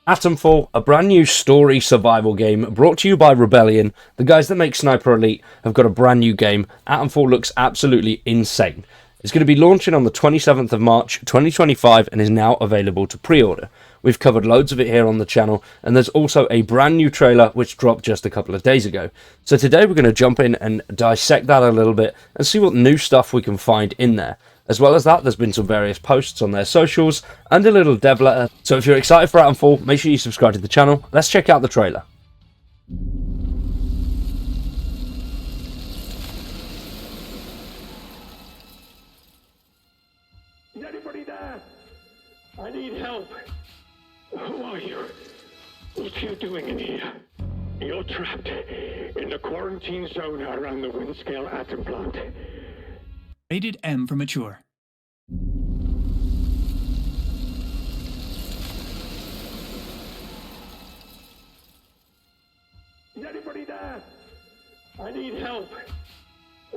Atomfall, a brand new story survival game brought to you by Rebellion. The guys that make Sniper Elite have got a brand new game. Atomfall looks absolutely insane. It's going to be launching on the 27th of March 2025 and is now available to pre-order. We've covered loads of it here on the channel, and there's also a brand new trailer which dropped just a couple of days ago. So today we're going to jump in and dissect that a little bit and see what new stuff we can find in there. As well as that, there's been some various posts on their socials and a little dev letter. So if you're excited for Atomfall, make sure you subscribe to the channel. Let's check out the trailer. Is anybody there? I need help. Who are you? What are you doing in here? You're trapped in the quarantine zone around the Windscale atom plant. Rated M for mature. Is anybody there? I need help.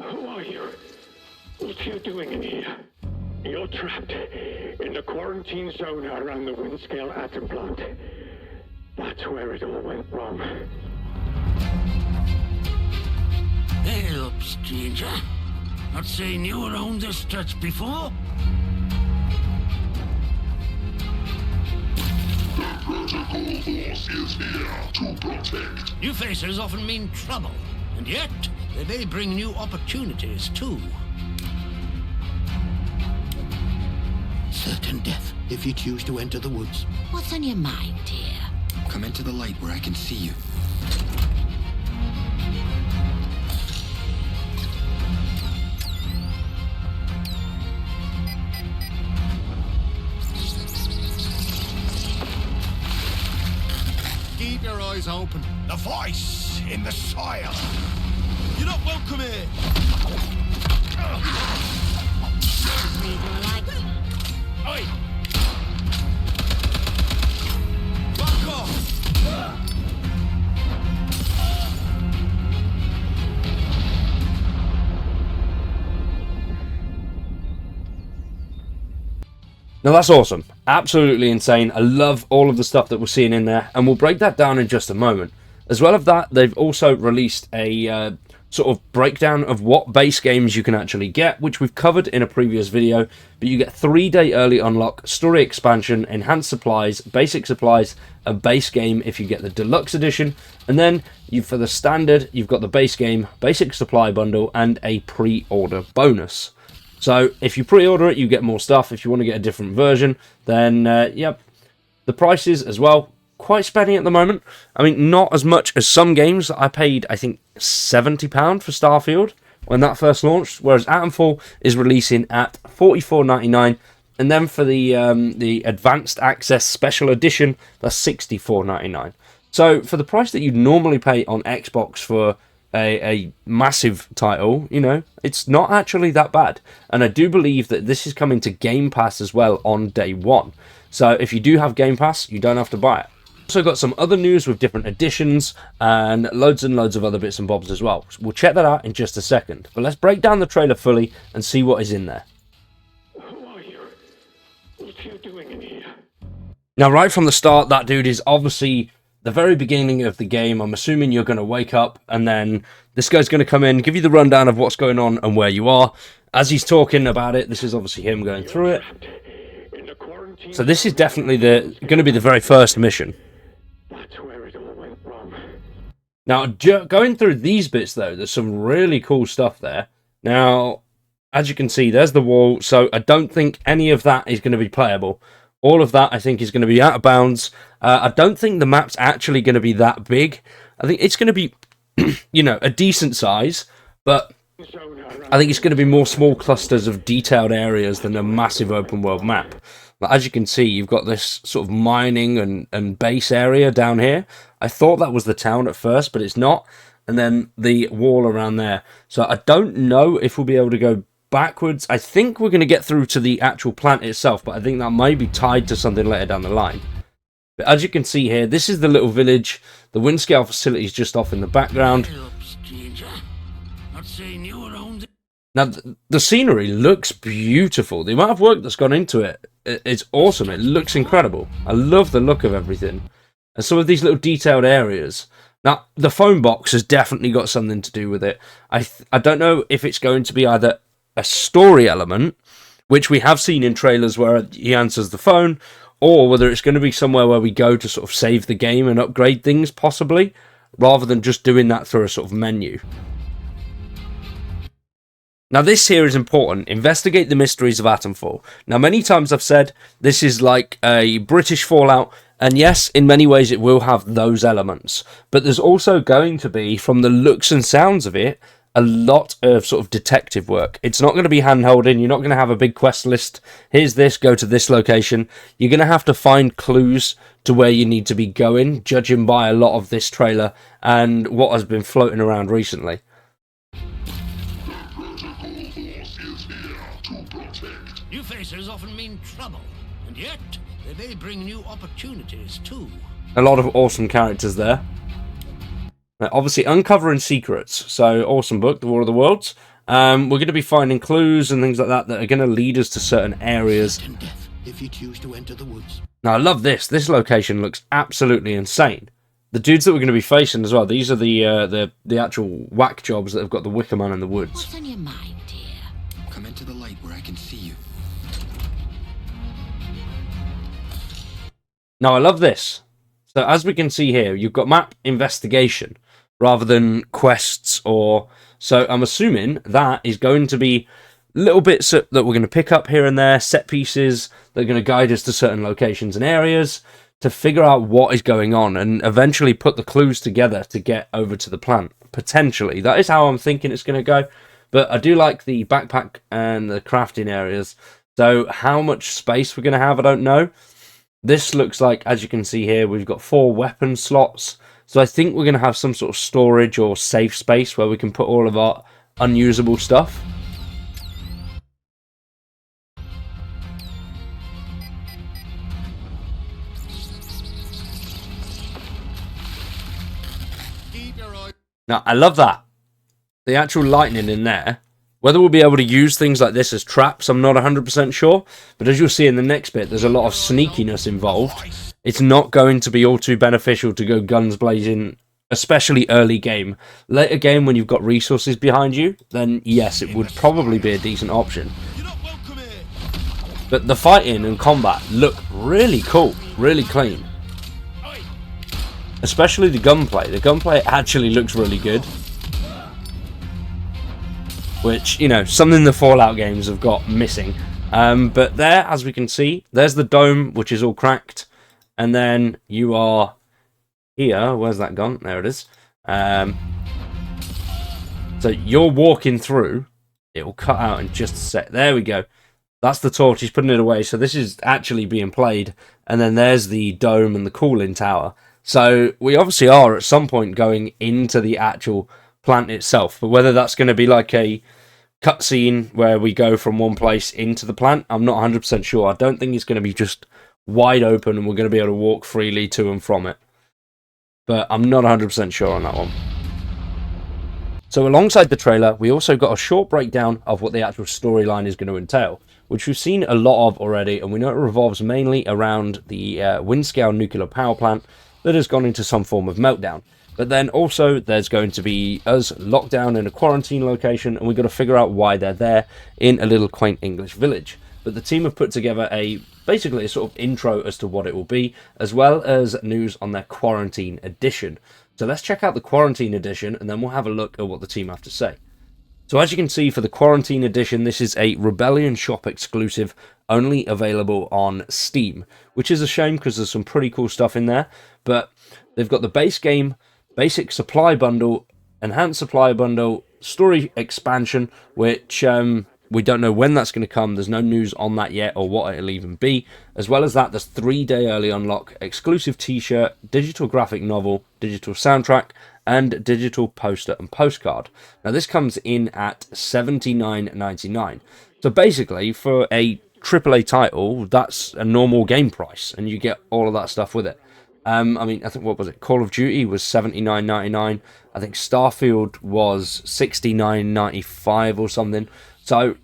Who are you? What are you doing in here? You're trapped in the quarantine zone around the Windscale atom plant. That's where it all went wrong. Hey up, stranger. Not saying you were on this stretch before? The protocol force is here to protect. New faces often mean trouble, and yet they may bring new opportunities too. Certain death if you choose to enter the woods. What's on your mind here? Come into the light where I can see you. Keep your eyes open. The voice in the soil. You're not welcome here. Oi! Back off! Now that's awesome. Absolutely insane. I love all of the stuff that we're seeing in there, and we'll break that down in just a moment. As well as that, they've also released a sort of breakdown of what base games you can actually get, which we've covered in a previous video, but you get 3-day early unlock, story expansion, enhanced supplies, basic supplies, a base game if you get the deluxe edition, and then for the standard, you've got the base game, basic supply bundle, and a pre-order bonus. So if you pre-order it, you get more stuff. If you want to get a different version, then yep. The prices as well, quite spenny at the moment. I mean, not as much as some games. I paid, I think, £70 for Starfield when that first launched, whereas Atomfall is releasing at $44.99, and then for the Advanced Access Special Edition, that's $64.99. So for the price that you'd normally pay on Xbox for a massive title, you know, it's not actually that bad. And I do believe that this is coming to Game Pass as well on day one. So if you do have Game Pass, you don't have to buy it. Also got some other news with different editions and loads of other bits and bobs as well. We'll check that out in just a second. But let's break down the trailer fully and see what is in there. Who are you? What are you doing in here? Now, right from the start, that dude is obviously the very beginning of the game. I'm assuming you're going to wake up and then this guy's going to come in, give you the rundown of what's going on and where you are. As he's talking about it, this is obviously him going through it. So this is definitely going to be the very first mission. That's where it all went wrong. Now, going through these bits, though, there's some really cool stuff there. Now, as you can see, there's the wall, so I don't think any of that is going to be playable. All of that, I think, is going to be out of bounds. I don't think the map's actually going to be that big. I think it's going to be, you know, a decent size, but I think it's going to be more small clusters of detailed areas than a massive open world map. But as you can see, you've got this sort of mining and base area down here. I thought that was the town at first, but it's not. And then the wall around there. So I don't know if we'll be able to go backwards. I think we're going to get through to the actual plant itself, but I think that may be tied to something later down the line. But as you can see here, this is the little village. The Windscale facility is just off in the background. Hey up, stranger. Not saying you were on Now, the scenery looks beautiful. The amount of work that's gone into it, it's awesome. It looks incredible. I love the look of everything. And some of these little detailed areas. Now, the phone box has definitely got something to do with it. I don't know if it's going to be either a story element, which we have seen in trailers where he answers the phone, or whether it's going to be somewhere where we go to sort of save the game and upgrade things, possibly, rather than just doing that through a sort of menu. Now, this here is important. Investigate the mysteries of Atomfall. Now, many times I've said this is like a British Fallout, and yes, in many ways it will have those elements. But there's also going to be, from the looks and sounds of it, a lot of sort of detective work. It's not going to be hand-holding. You're not going to have a big quest list. Here's this, go to this location. You're going to have to find clues to where you need to be going, judging by a lot of this trailer and what has been floating around recently. New faces often mean trouble, and yet they may bring new opportunities too. A lot of awesome characters there. Obviously, uncovering secrets. So, awesome book, The War of the Worlds. We're going to be finding clues and things like that that are going to lead us to certain areas. And death, if you choose to enter the woods. Now, I love this. This location looks absolutely insane. The dudes that we're going to be facing as well. These are the actual whack jobs that have got the Wicker Man in the woods. What's on your mind, dear? Come into the light where I can see you. Now, I love this. So, as we can see here, you've got map investigation rather than quests or... So, I'm assuming that is going to be little bits that we're going to pick up here and there, set pieces that are going to guide us to certain locations and areas to figure out what is going on and eventually put the clues together to get over to the plant. Potentially. That is how I'm thinking it's going to go. But I do like the backpack and the crafting areas. So, how much space we're going to have, I don't know. This looks like, as you can see here, we've got 4 weapon slots. So I think we're going to have some sort of storage or safe space where we can put all of our unusable stuff. Now, I love that. The actual lightning in there. Whether we'll be able to use things like this as traps, I'm not 100% sure. But as you'll see in the next bit, there's a lot of sneakiness involved. It's not going to be all too beneficial to go guns blazing, especially early game. Later game, when you've got resources behind you, then yes, it would probably be a decent option. But the fighting and combat look really cool, really clean. Especially the gunplay. The gunplay actually looks really good. Which, you know, something the Fallout games have got missing. But there, as we can see, there's the dome, which is all cracked. And then you are here. Where's that gone? There it is. So you're walking through. It will cut out in just a sec. There we go. That's the torch. He's putting it away. So this is actually being played. And then there's the dome and the cooling tower. So we obviously are at some point going into the actual plant itself, but whether that's going to be like a cutscene where we go from one place into the plant, I'm not 100% sure. I don't think it's going to be just wide open and we're going to be able to walk freely to and from it, but I'm not 100% sure on that one. So alongside the trailer, we also got a short breakdown of what the actual storyline is going to entail, which we've seen a lot of already, and we know it revolves mainly around the Windscale nuclear power plant that has gone into some form of meltdown. But then also there's going to be us locked down in a quarantine location, and we've got to figure out why they're there in a little quaint English village. But the team have put together basically a sort of intro as to what it will be, as well as news on their quarantine edition. So let's check out the quarantine edition, and then we'll have a look at what the team have to say. So as you can see, for the quarantine edition, this is a Rebellion shop exclusive, only available on Steam, which is a shame because there's some pretty cool stuff in there. But they've got the base game, basic supply bundle, enhanced supply bundle, story expansion, which we don't know when that's going to come. There's no news on that yet or what it'll even be. As well as that, there's 3-day early unlock, exclusive t-shirt, digital graphic novel, digital soundtrack, and digital poster and postcard. Now this comes in at $79.99. So basically, for a AAA title, that's a normal game price, and you get all of that stuff with it. I mean, I think, what was it? Call of Duty was $79.99. I think Starfield was $69.95 or something. So,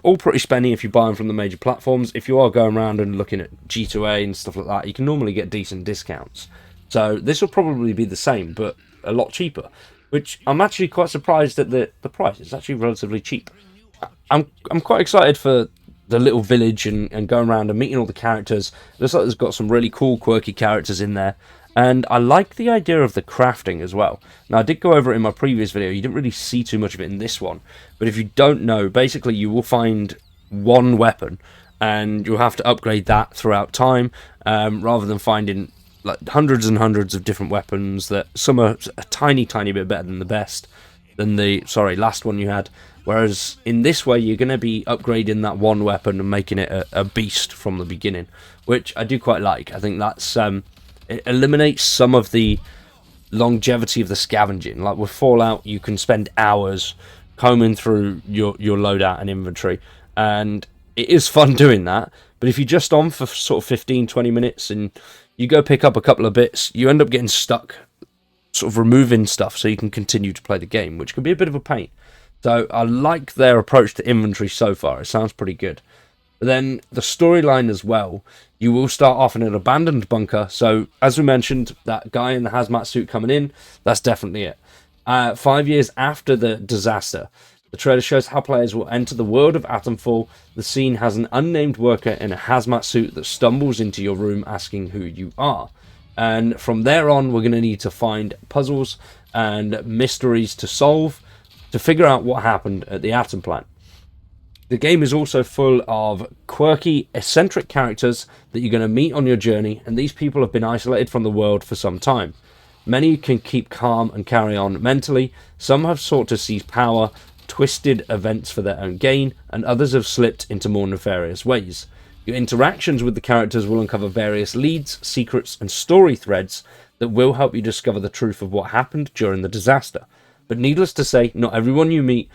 all pretty spendy if you buy them from the major platforms. If you are going around and looking at G2A and stuff like that, you can normally get decent discounts. So this will probably be the same, but a lot cheaper, which I'm actually quite surprised at the price. It's actually relatively cheap. I'm quite excited for the little village and going around and meeting all the characters. It looks like there's got some really cool, quirky characters in there. And I like the idea of the crafting as well. Now, I did go over it in my previous video. You didn't really see too much of it in this one. But if you don't know, basically you will find one weapon and you'll have to upgrade that throughout time, rather than finding like hundreds and hundreds of different weapons that some are a tiny bit better than the best than the last one you had. Whereas in this way you're going to be upgrading that one weapon and making it a beast from the beginning, which I do quite like. I think that's it eliminates some of the longevity of the scavenging. Like with Fallout, you can spend hours combing through your loadout and inventory, and it is fun doing that. But if you're just on for sort of 15-20 minutes and you go pick up a couple of bits, you end up getting stuck sort of removing stuff so you can continue to play the game, which can be a bit of a pain. So I like their approach to inventory so far. It sounds pretty good. But then the storyline as well, you will start off in an abandoned bunker. So as we mentioned, that guy in the hazmat suit coming in, that's definitely it. 5 years after the disaster, the trailer shows how players will enter the world of Atomfall. The scene has an unnamed worker in a hazmat suit that stumbles into your room asking who you are. And from there on, we're going to need to find puzzles and mysteries to solve to figure out what happened at the atom plant. The game is also full of quirky, eccentric characters that you're going to meet on your journey, and these people have been isolated from the world for some time. Many can keep calm and carry on mentally, some have sought to seize power, twisted events for their own gain, and others have slipped into more nefarious ways. Your interactions with the characters will uncover various leads, secrets, and story threads that will help you discover the truth of what happened during the disaster. But needless to say, not everyone you meet...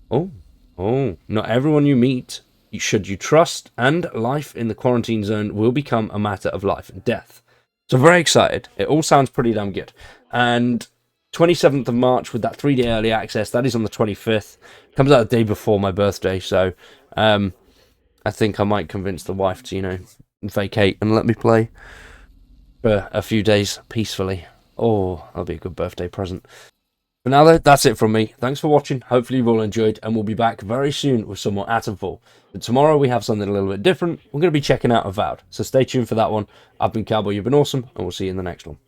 not everyone you meet should you trust, and life in the quarantine zone will become a matter of life and death. So very excited. It all sounds pretty damn good. And 27th of March with that 3-day early access, that is on the 25th. Comes out the day before my birthday, so I think I might convince the wife to, vacate and let me play for a few days peacefully. Oh, that'll be a good birthday present. For now though, that's it from me. Thanks for watching. Hopefully you've all enjoyed, and we'll be back very soon with some more Atomfall. But tomorrow we have something a little bit different. We're going to be checking out Avowed, so stay tuned for that one. I've been Cowboy, you've been awesome, and we'll see you in the next one.